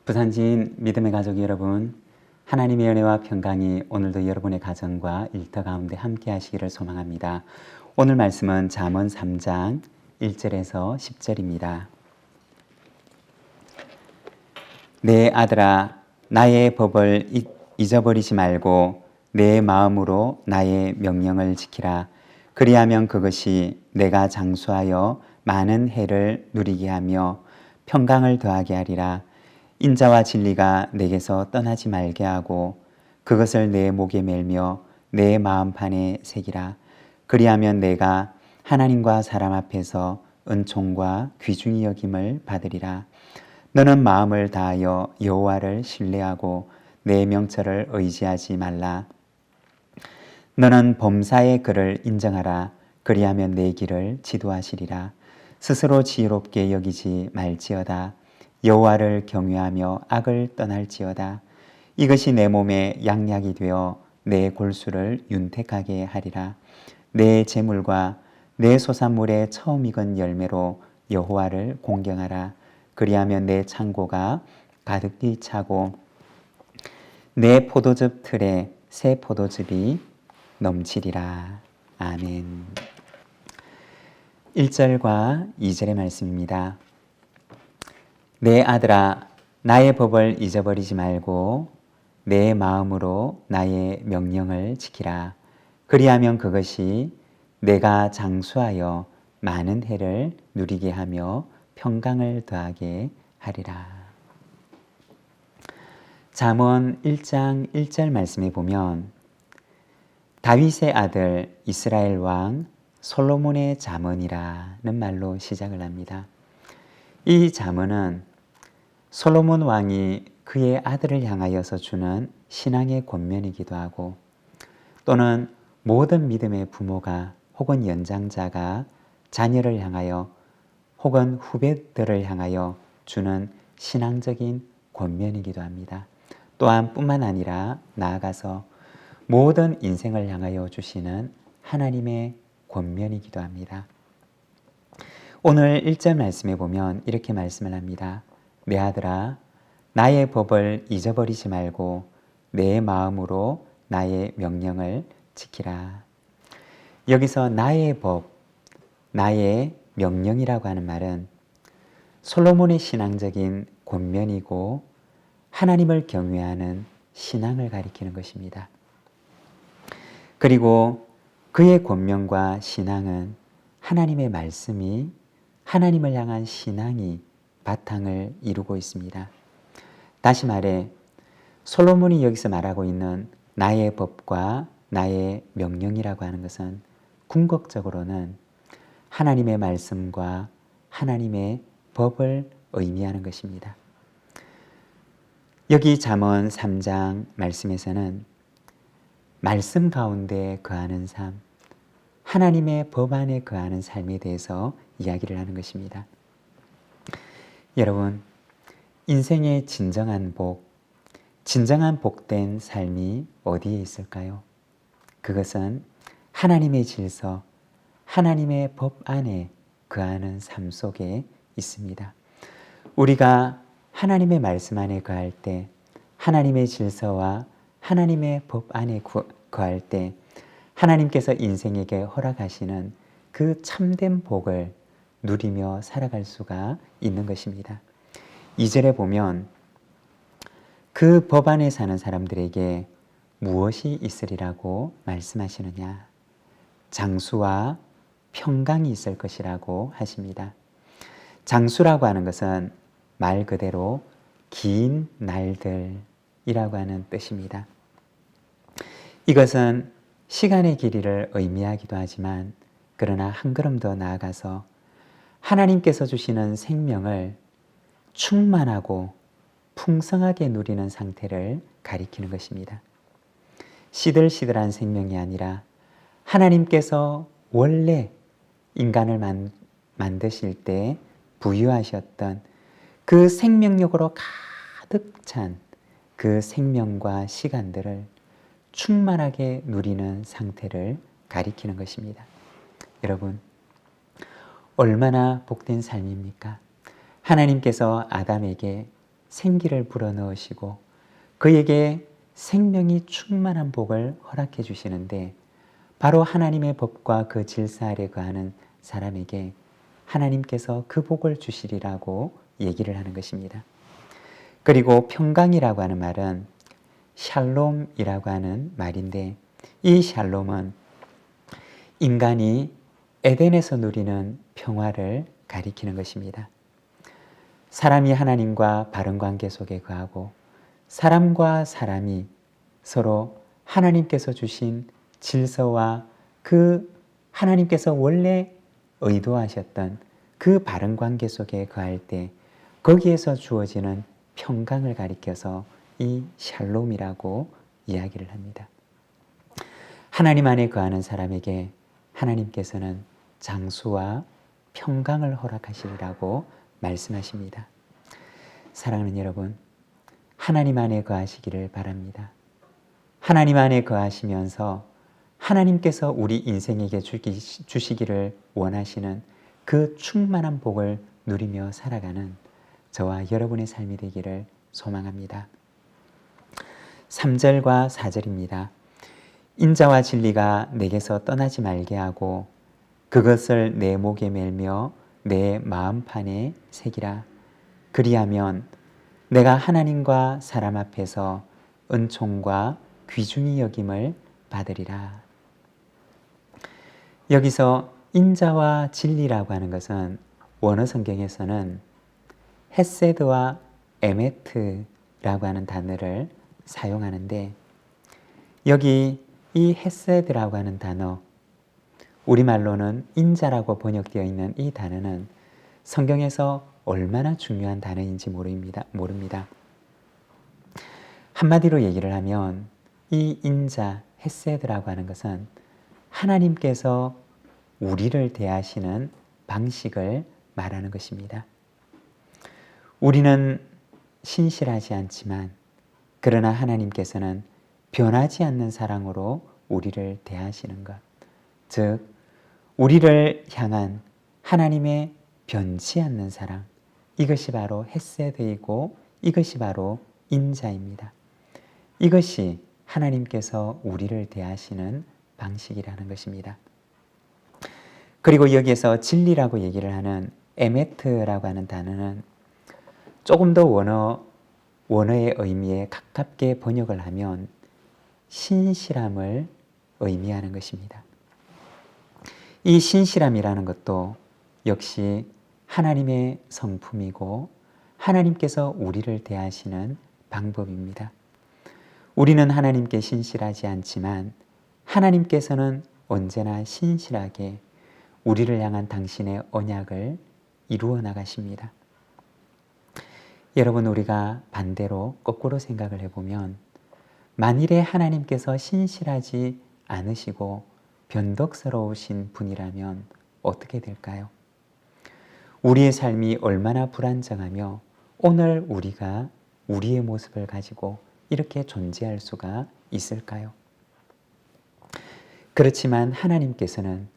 부산지인 믿음의 가족 여러분, 하나님의 은혜와 평강이 오늘도 여러분의 가정과 일터 가운데 함께 하시기를 소망합니다. 오늘 말씀은 잠언 3장 1절에서 10절입니다. 내 아들아, 나의 법을 잊어버리지 말고 내 마음으로 나의 명령을 지키라. 그리하면 그것이 내가 장수하여 많은 해를 누리게 하며 평강을 더하게 하리라. 인자와 진리가 내게서 떠나지 말게 하고 그것을 내 목에 멜며 내 마음판에 새기라. 그리하면 내가 하나님과 사람 앞에서 은총과 귀중히 여김을 받으리라. 너는 마음을 다하여 여호와를 신뢰하고 내 명철을 의지하지 말라. 너는 범사의 그를 인정하라. 그리하면 내 길을 지도하시리라. 스스로 지혜롭게 여기지 말지어다. 여호와를 경외하며 악을 떠날지어다. 이것이 내 몸에 양약이 되어 내 골수를 윤택하게 하리라. 내 재물과 내 소산물의 처음 익은 열매로 여호와를 공경하라. 그리하면 내 창고가 가득히 차고 내 포도즙 틀에 새 포도즙이 넘치리라. 아멘. 1절과 2절의 말씀입니다. 내 아들아, 나의 법을 잊어버리지 말고 내 마음으로 나의 명령을 지키라. 그리하면 그것이 내가 장수하여 많은 해를 누리게 하며 평강을 더하게 하리라. 잠언 1장 1절 말씀에 보면 다윗의 아들 이스라엘 왕 솔로몬의 잠언이라는 말로 시작을 합니다. 이 잠언은 솔로몬 왕이 그의 아들을 향하여서 주는 신앙의 권면이기도 하고 또는 모든 믿음의 부모가 혹은 연장자가 자녀를 향하여 혹은 후배들을 향하여 주는 신앙적인 권면이기도 합니다. 또한 뿐만 아니라 나아가서 모든 인생을 향하여 주시는 하나님의 권면이기도 합니다. 오늘 1절 말씀에 보면 이렇게 말씀을 합니다. 내 아들아, 나의 법을 잊어버리지 말고 내 마음으로 나의 명령을 지키라. 여기서 나의 법, 나의 명령이라고 하는 말은 솔로몬의 신앙적인 권면이고 하나님을 경외하는 신앙을 가리키는 것입니다. 그리고 그의 권면과 신앙은 하나님의 말씀이 하나님을 향한 신앙이 바탕을 이루고 있습니다. 다시 말해 솔로몬이 여기서 말하고 있는 나의 법과 나의 명령이라고 하는 것은 궁극적으로는 하나님의 말씀과 하나님의 법을 의미하는 것입니다. 여기 잠언 3장 말씀에서는 말씀 가운데 거하는 삶, 하나님의 법 안에 거하는 삶에 대해서 이야기를 하는 것입니다. 여러분, 인생의 진정한 복된 삶이 어디에 있을까요? 그것은 하나님의 질서, 하나님의 법 안에 거하는 삶 속에 있습니다. 우리가 하나님의 말씀 안에 거할 때, 하나님의 질서와 하나님의 법 안에 거할 때 하나님께서 인생에게 허락하시는 그 참된 복을 누리며 살아갈 수가 있는 것입니다. 2절에 보면 그 법 안에 사는 사람들에게 무엇이 있으리라고 말씀하시느냐? 장수와 평강이 있을 것이라고 하십니다. 장수라고 하는 것은 말 그대로 긴 날들이라고 하는 뜻입니다. 이것은 시간의 길이를 의미하기도 하지만 그러나 한 걸음 더 나아가서 하나님께서 주시는 생명을 충만하고 풍성하게 누리는 상태를 가리키는 것입니다. 시들시들한 생명이 아니라 하나님께서 원래 인간을 만드실 때 부유하셨던 그 생명력으로 가득 찬 그 생명과 시간들을 충만하게 누리는 상태를 가리키는 것입니다. 여러분, 얼마나 복된 삶입니까? 하나님께서 아담에게 생기를 불어넣으시고 그에게 생명이 충만한 복을 허락해 주시는데 바로 하나님의 법과 그 질서 아래 거하는 사람에게 하나님께서 그 복을 주시리라고 얘기를 하는 것입니다. 그리고 평강이라고 하는 말은 샬롬이라고 하는 말인데 이 샬롬은 인간이 에덴에서 누리는 평화를 가리키는 것입니다. 사람이 하나님과 바른 관계 속에 거하고 사람과 사람이 서로 하나님께서 주신 질서와 그 하나님께서 원래 의도하셨던 그 바른 관계 속에 거할 때 거기에서 주어지는 평강을 가리켜서 이 샬롬이라고 이야기를 합니다. 하나님 안에 거하는 사람에게 하나님께서는 장수와 평강을 허락하시리라고 말씀하십니다. 사랑하는 여러분, 하나님 안에 거하시기를 바랍니다. 하나님 안에 거하시면서 하나님께서 우리 인생에게 주시기를 원하시는 그 충만한 복을 누리며 살아가는 저와 여러분의 삶이 되기를 소망합니다. 3절과 4절입니다. 인자와 진리가 내게서 떠나지 말게 하고 그것을 내 목에 멜며 내 마음판에 새기라. 그리하면 내가 하나님과 사람 앞에서 은총과 귀중히 여김을 받으리라. 여기서 인자와 진리라고 하는 것은 원어 성경에서는 헤세드와 에메트라고 하는 단어를 사용하는데 여기 이 헤세드라고 하는 단어, 우리말로는 인자라고 번역되어 있는 이 단어는 성경에서 얼마나 중요한 단어인지 모릅니다. 한마디로 얘기를 하면 이 인자, 헤세드라고 하는 것은 하나님께서 우리를 대하시는 방식을 말하는 것입니다. 우리는 신실하지 않지만 그러나 하나님께서는 변하지 않는 사랑으로 우리를 대하시는 것, 즉 우리를 향한 하나님의 변치 않는 사랑, 이것이 바로 헤세드이고 이것이 바로 인자입니다. 이것이 하나님께서 우리를 대하시는 방식이라는 것입니다. 그리고 여기에서 진리라고 얘기를 하는 에메트라고 하는 단어는 조금 더 원어의 의미에 가깝게 번역을 하면 신실함을 의미하는 것입니다. 이 신실함이라는 것도 역시 하나님의 성품이고 하나님께서 우리를 대하시는 방법입니다. 우리는 하나님께 신실하지 않지만 하나님께서는 언제나 신실하게 우리를 향한 당신의 언약을 이루어 나가십니다. 여러분, 우리가 반대로 거꾸로 생각을 해보면 만일에 하나님께서 신실하지 않으시고 변덕스러우신 분이라면 어떻게 될까요? 우리의 삶이 얼마나 불안정하며 오늘 우리가 우리의 모습을 가지고 이렇게 존재할 수가 있을까요? 그렇지만 하나님께서는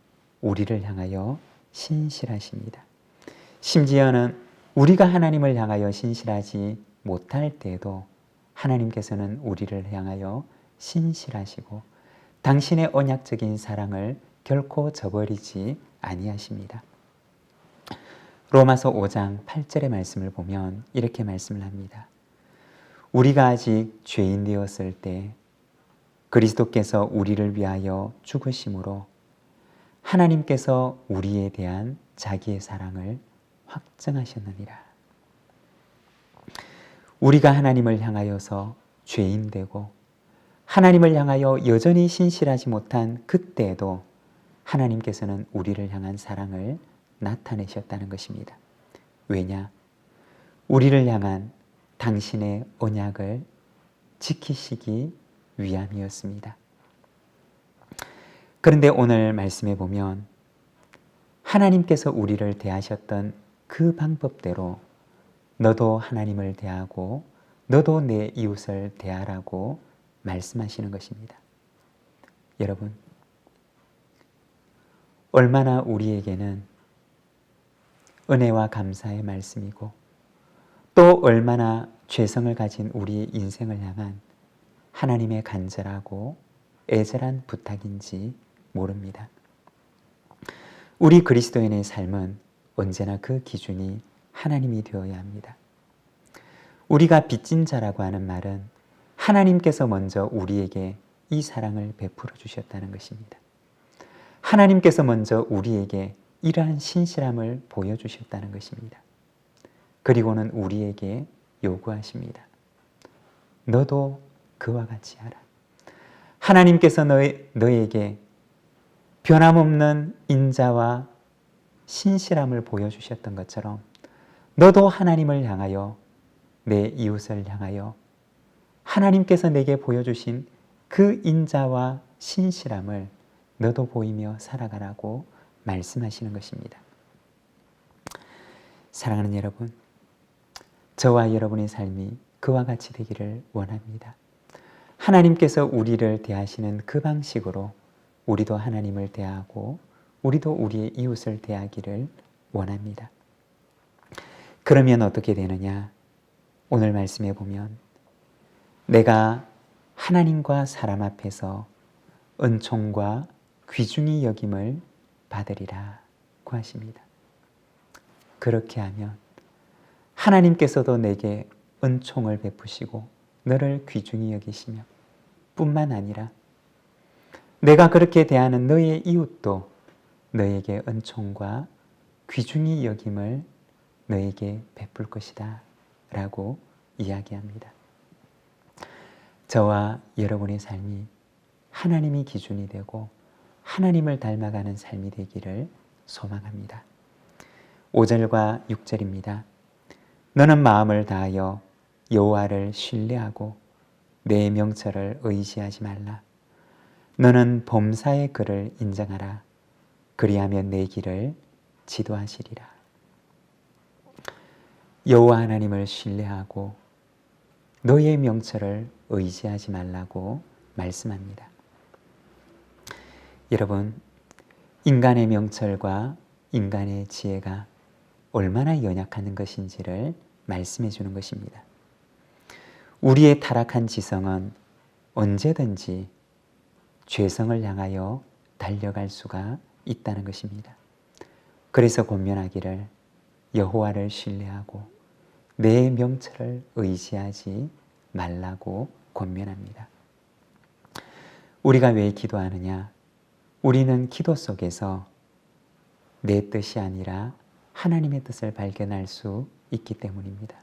우리를 향하여 신실하십니다. 심지어는 우리가 하나님을 향하여 신실하지 못할 때에도 하나님께서는 우리를 향하여 신실하시고 당신의 언약적인 사랑을 결코 저버리지 아니하십니다. 로마서 5장 8절의 말씀을 보면 이렇게 말씀을 합니다. 우리가 아직 죄인 되었을 때 그리스도께서 우리를 위하여 죽으심으로 하나님께서 우리에 대한 자기의 사랑을 확증하셨느니라. 우리가 하나님을 향하여서 죄인 되고 하나님을 향하여 여전히 신실하지 못한 그때에도 하나님께서는 우리를 향한 사랑을 나타내셨다는 것입니다. 왜냐? 우리를 향한 당신의 언약을 지키시기 위함이었습니다. 그런데 오늘 말씀에 보면 하나님께서 우리를 대하셨던 그 방법대로 너도 하나님을 대하고 너도 내 이웃을 대하라고 말씀하시는 것입니다. 여러분, 얼마나 우리에게는 은혜와 감사의 말씀이고 또 얼마나 죄성을 가진 우리의 인생을 향한 하나님의 간절하고 애절한 부탁인지 모릅니다. 우리 그리스도인의 삶은 언제나 그 기준이 하나님이 되어야 합니다. 우리가 빚진 자라고 하는 말은 하나님께서 먼저 우리에게 이 사랑을 베풀어 주셨다는 것입니다. 하나님께서 먼저 우리에게 이러한 신실함을 보여주셨다는 것입니다. 그리고는 우리에게 요구하십니다. 너도 그와 같이 하라. 하나님께서 너에게 변함없는 인자와 신실함을 보여주셨던 것처럼 너도 하나님을 향하여, 내 이웃을 향하여 하나님께서 내게 보여주신 그 인자와 신실함을 너도 보이며 살아가라고 말씀하시는 것입니다. 사랑하는 여러분, 저와 여러분의 삶이 그와 같이 되기를 원합니다. 하나님께서 우리를 대하시는 그 방식으로 우리도 하나님을 대하고 우리도 우리의 이웃을 대하기를 원합니다. 그러면 어떻게 되느냐? 오늘 말씀해 보면 내가 하나님과 사람 앞에서 은총과 귀중히 여김을 받으리라고 하십니다. 그렇게 하면 하나님께서도 내게 은총을 베푸시고 너를 귀중히 여기시며 뿐만 아니라 내가 그렇게 대하는 너의 이웃도 너에게 은총과 귀중히 여김을 너에게 베풀 것이다 라고 이야기합니다. 저와 여러분의 삶이 하나님이 기준이 되고 하나님을 닮아가는 삶이 되기를 소망합니다. 5절과 6절입니다. 너는 마음을 다하여 여호와를 신뢰하고 내 명철을 의지하지 말라. 너는 범사의 그를 인정하라. 그리하면 내 길을 지도하시리라. 여호와 하나님을 신뢰하고 너의 명철을 의지하지 말라고 말씀합니다. 여러분, 인간의 명철과 인간의 지혜가 얼마나 연약한 것인지를 말씀해 주는 것입니다. 우리의 타락한 지성은 언제든지 죄성을 향하여 달려갈 수가 있다는 것입니다. 그래서 권면하기를 여호와를 신뢰하고 내 명철을 의지하지 말라고 권면합니다. 우리가 왜 기도하느냐? 우리는 기도 속에서 내 뜻이 아니라 하나님의 뜻을 발견할 수 있기 때문입니다.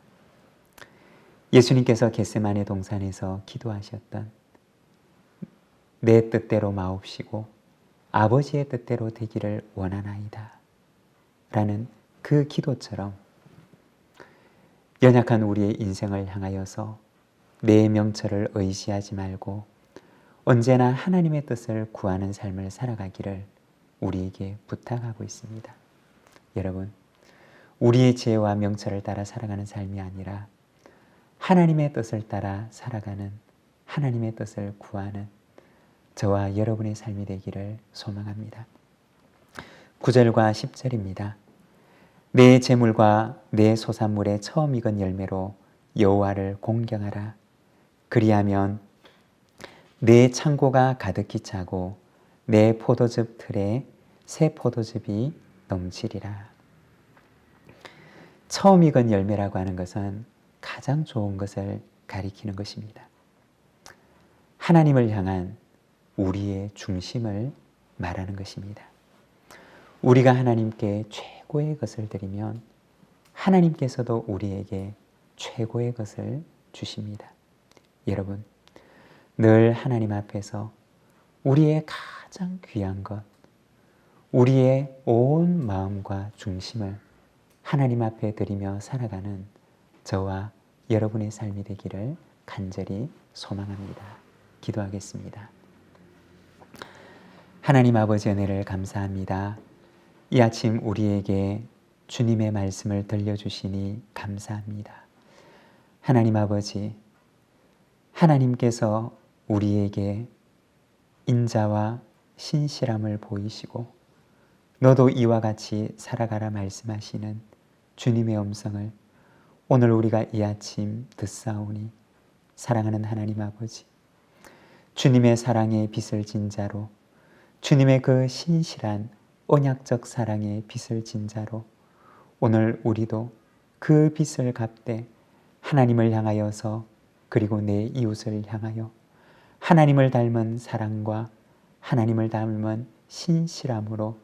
예수님께서 겟세마네 동산에서 기도하셨던 내 뜻대로 마옵시고 아버지의 뜻대로 되기를 원하나이다 라는 그 기도처럼 연약한 우리의 인생을 향하여서 내 명철을 의지하지 말고 언제나 하나님의 뜻을 구하는 삶을 살아가기를 우리에게 부탁하고 있습니다. 여러분, 우리의 지혜와 명철을 따라 살아가는 삶이 아니라 하나님의 뜻을 따라 살아가는, 하나님의 뜻을 구하는 저와 여러분의 삶이 되기를 소망합니다. 9절과 10절입니다. 내 재물과 내 소산물의 처음 익은 열매로 여호와를 공경하라. 그리하면 내 창고가 가득히 차고 내 포도즙 틀에 새 포도즙이 넘치리라. 처음 익은 열매라고 하는 것은 가장 좋은 것을 가리키는 것입니다. 하나님을 향한 우리의 중심을 말하는 것입니다. 우리가 하나님께 최고의 것을 드리면 하나님께서도 우리에게 최고의 것을 주십니다. 여러분, 늘 하나님 앞에서 우리의 가장 귀한 것, 우리의 온 마음과 중심을 하나님 앞에 드리며 살아가는 저와 여러분의 삶이 되기를 간절히 소망합니다. 기도하겠습니다. 하나님 아버지 은혜를 감사합니다. 이 아침 우리에게 주님의 말씀을 들려주시니 감사합니다. 하나님 아버지, 하나님께서 우리에게 인자와 신실함을 보이시고 너도 이와 같이 살아가라 말씀하시는 주님의 음성을 오늘 우리가 이 아침 듣사오니 사랑하는 하나님 아버지, 주님의 사랑의 빚을 진 자로, 주님의 그 신실한 언약적 사랑의 빚을 진 자로 오늘 우리도 그 빚을 갚되 하나님을 향하여서 그리고 내 이웃을 향하여 하나님을 닮은 사랑과 하나님을 닮은 신실함으로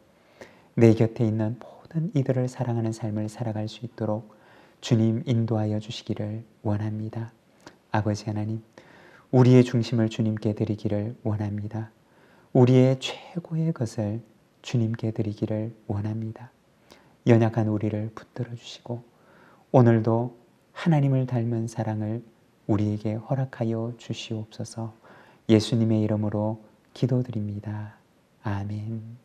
내 곁에 있는 모든 이들을 사랑하는 삶을 살아갈 수 있도록 주님 인도하여 주시기를 원합니다. 아버지 하나님, 우리의 중심을 주님께 드리기를 원합니다. 우리의 최고의 것을 주님께 드리기를 원합니다. 연약한 우리를 붙들어 주시고 오늘도 하나님을 닮은 사랑을 우리에게 허락하여 주시옵소서. 예수님의 이름으로 기도드립니다. 아멘.